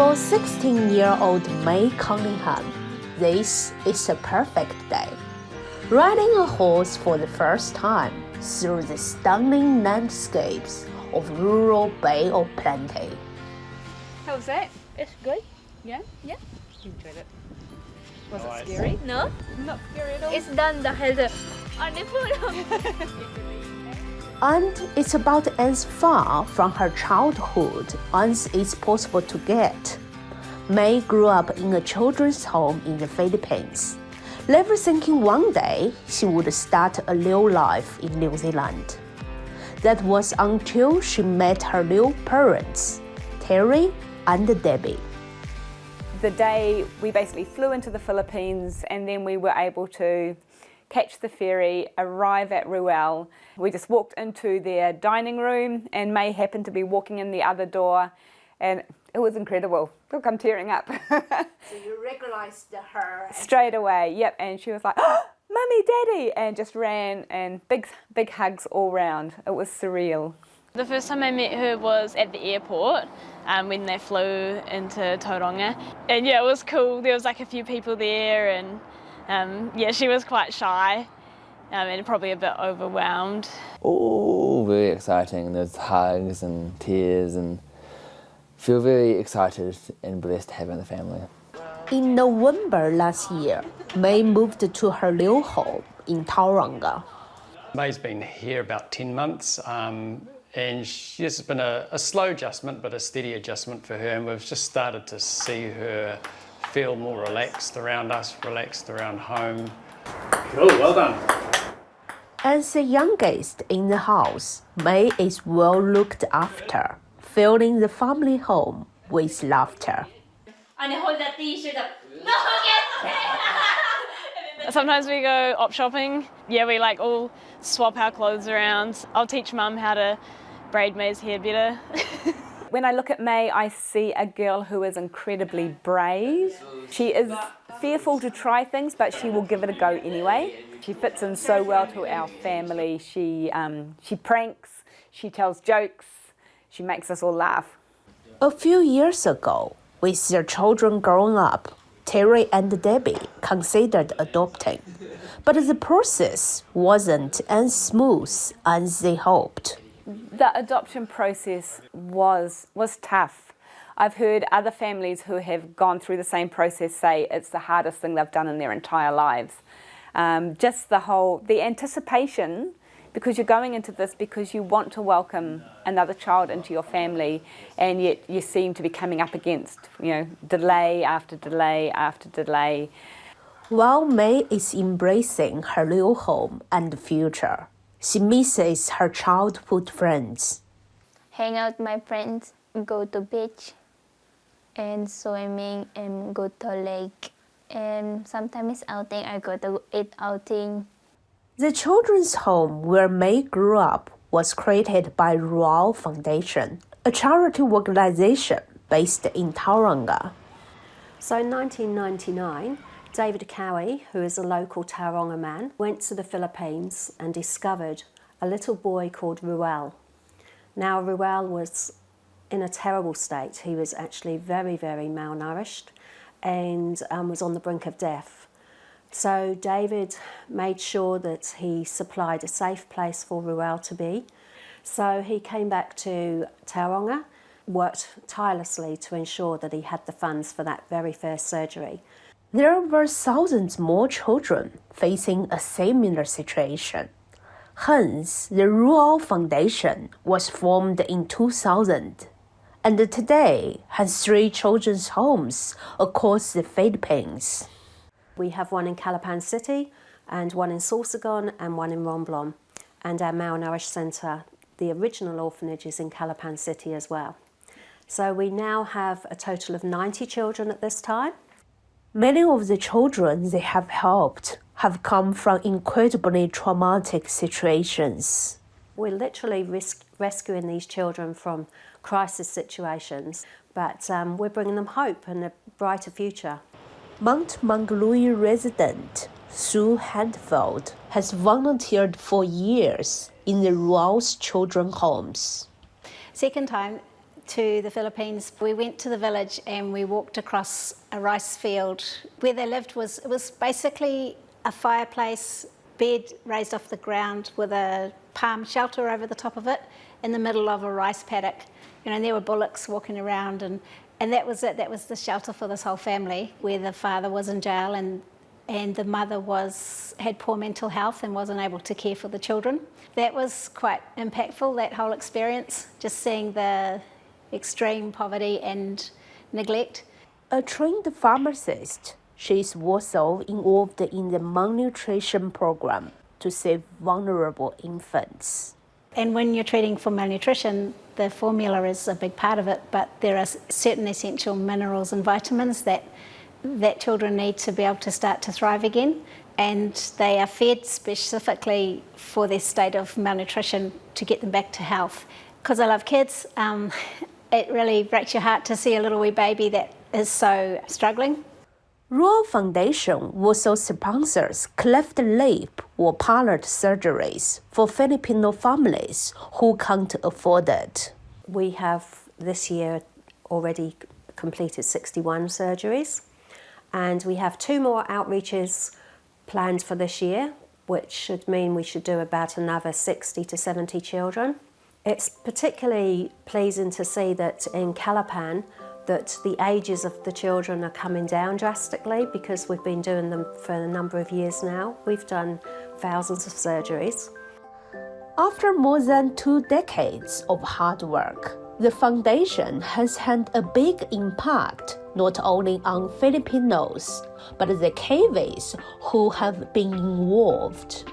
For 16-year-old Mae Cunningham, this is a perfect day. Riding a horse for the first time through the stunning landscapes of rural Bay of Plenty. How was that? It's good. Yeah? Yeah. You enjoyed it. Was it scary? No, Not scary at all. it's done the header on the food. And it's about as far from her childhood as it's possible to get. Mae grew up in a children's home in the Philippines, never thinking one day she would start a new life in New Zealand. That was until she met her new parents, Terry and Debbie. The day we basically flew into the Philippines and then we were able to catch the ferry, arrive at Ruel. We just walked into their dining room and Mae happened to be walking in the other door and it was incredible. Look, I'm tearing up. So you recognized her? Straight away, yep. And she was like, oh, Mummy, Daddy, and just ran and big hugs all round. It was surreal. The first time I met her was at the airport when they flew into Tauranga. And yeah, it was cool. There was like a few people there and yeah, she was quite shy and probably a bit overwhelmed. Oh, very exciting. There's hugs and tears and feel very excited and blessed to have her in the family. In November last year, Mae moved to her new home in Tauranga. Mae's been here about 10 months and it's been a slow adjustment but a steady adjustment for her, and we've just started to see her feel more relaxed around us, relaxed around home. Cool, well done. As the youngest in the house, Mae is well looked after, filling the family home with laughter. And hold that t-shirt up. No, Sometimes we go op shopping. Yeah, we like all swap our clothes around. I'll teach Mum how to braid Mae's hair better. When I look at Mae, I see a girl who is incredibly brave. She is fearful to try things, but she will give it a go anyway. She fits in so well to our family. She pranks, she tells jokes, she makes us all laugh. A few years ago, with their children growing up, Terry and Debbie considered adopting, but the process wasn't as smooth as they hoped. The adoption process was tough. I've heard other families who have gone through the same process say it's the hardest thing they've done in their entire lives. Just the anticipation, because you're going into this because you want to welcome another child into your family, and yet you seem to be coming up against, delay after delay after delay. While Mae is embracing her new home and future, she misses her childhood friends. Hang out with my friends, go to beach, and swimming, and go to lake. And sometimes outing, I go to eat outing. The children's home where Mae grew up was created by Ruel Foundation, a charity organization based in Tauranga. So in 1999, David Kiwi, who is a local Tauranga man, went to the Philippines and discovered a little boy called Ruel. Now Ruel was in a terrible state. He was actually very, very malnourished and was on the brink of death. So David made sure that he supplied a safe place for Ruel to be. So he came back to Tauranga, worked tirelessly to ensure that he had the funds for that very first surgery. There were thousands more children facing a similar situation. Hence, the Ruel Foundation was formed in 2000, and today has 3 children's homes across the Philippines. We have one in Calapan City, and one in Sorsogon, and one in Romblon. And our malnourished centre, the original orphanage, is in Calapan City as well. So we now have a total of 90 children at this time. Many of the children they have helped have come from incredibly traumatic situations. We're literally rescuing these children from crisis situations, but we're bringing them hope and a brighter future. Mount Mangalui resident Sue Handfeld has volunteered for years in the Ruel's children's homes. Second time, to the Philippines. We went to the village and we walked across a rice field. Where they lived it was basically a fireplace, bed raised off the ground with a palm shelter over the top of it in the middle of a rice paddock. And there were bullocks walking around and that was it. That was the shelter for this whole family, where the father was in jail and the mother had poor mental health and wasn't able to care for the children. That was quite impactful, that whole experience, just seeing the extreme poverty and neglect. A trained pharmacist, she is also involved in the malnutrition program to save vulnerable infants. And when you're treating for malnutrition, the formula is a big part of it, but there are certain essential minerals and vitamins that children need to be able to start to thrive again. And they are fed specifically for their state of malnutrition to get them back to health. Because I love kids, it really breaks your heart to see a little wee baby that is so struggling. Rural Foundation also sponsors cleft lip or palate surgeries for Filipino families who can't afford it. We have this year already completed 61 surgeries, and we have 2 more outreaches planned for this year, which should mean we should do about another 60 to 70 children. It's particularly pleasing to see that in Calapan that the ages of the children are coming down drastically, because we've been doing them for a number of years now. We've done thousands of surgeries. After more than 2 decades of hard work, the foundation has had a big impact not only on Filipinos, but the Kiwis who have been involved.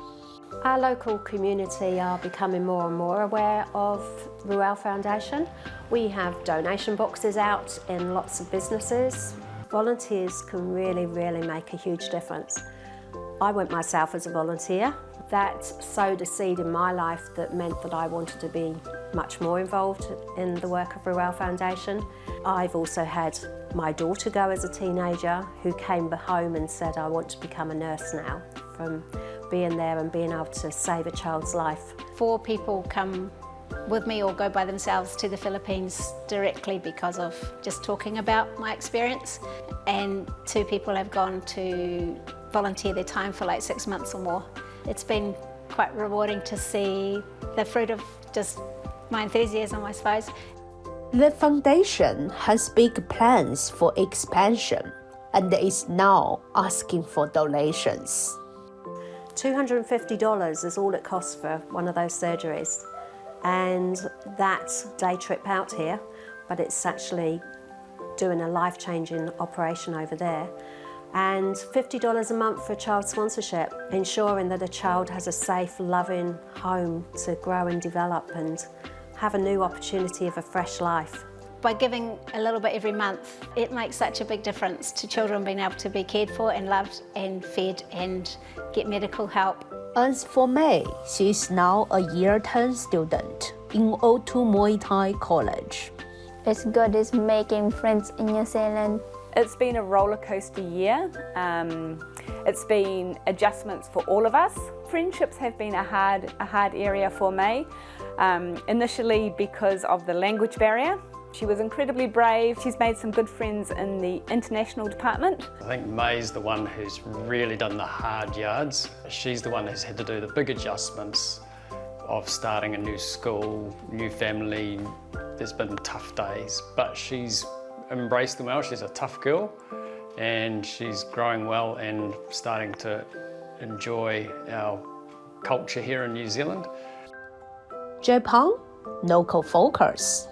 Our local community are becoming more and more aware of Ruel Foundation. We have donation boxes out in lots of businesses. Volunteers can really make a huge difference. I went myself as a volunteer. That sowed a seed in my life that meant that I wanted to be much more involved in the work of Ruel Foundation. I've also had my daughter go as a teenager who came home and said, I want to become a nurse now, from being there and being able to save a child's life. 4 people come with me or go by themselves to the Philippines directly because of just talking about my experience, and 2 people have gone to volunteer their time for like 6 months or more. It's been quite rewarding to see the fruit of just my enthusiasm, I suppose. The foundation has big plans for expansion and is now asking for donations. $250 is all it costs for one of those surgeries, and that's a day trip out here, but it's actually doing a life-changing operation over there. And $50 a month for child sponsorship, ensuring that a child has a safe, loving home to grow and develop and have a new opportunity of a fresh life. By giving a little bit every month, it makes such a big difference to children being able to be cared for and loved and fed and get medical help. As for Mae, she is now a year 10 student in O2 Muay Thai College. It's good is making friends in New Zealand. It's been a roller coaster year. It's been adjustments for all of us. Friendships have been a hard area for Mae, initially because of the language barrier. She was incredibly brave. She's made some good friends in the international department. I think Mae's the one who's really done the hard yards. She's the one who's had to do the big adjustments of starting a new school, new family. There's been tough days, but she's embraced them well. She's a tough girl and she's growing well and starting to enjoy our culture here in New Zealand. Japan, local focus.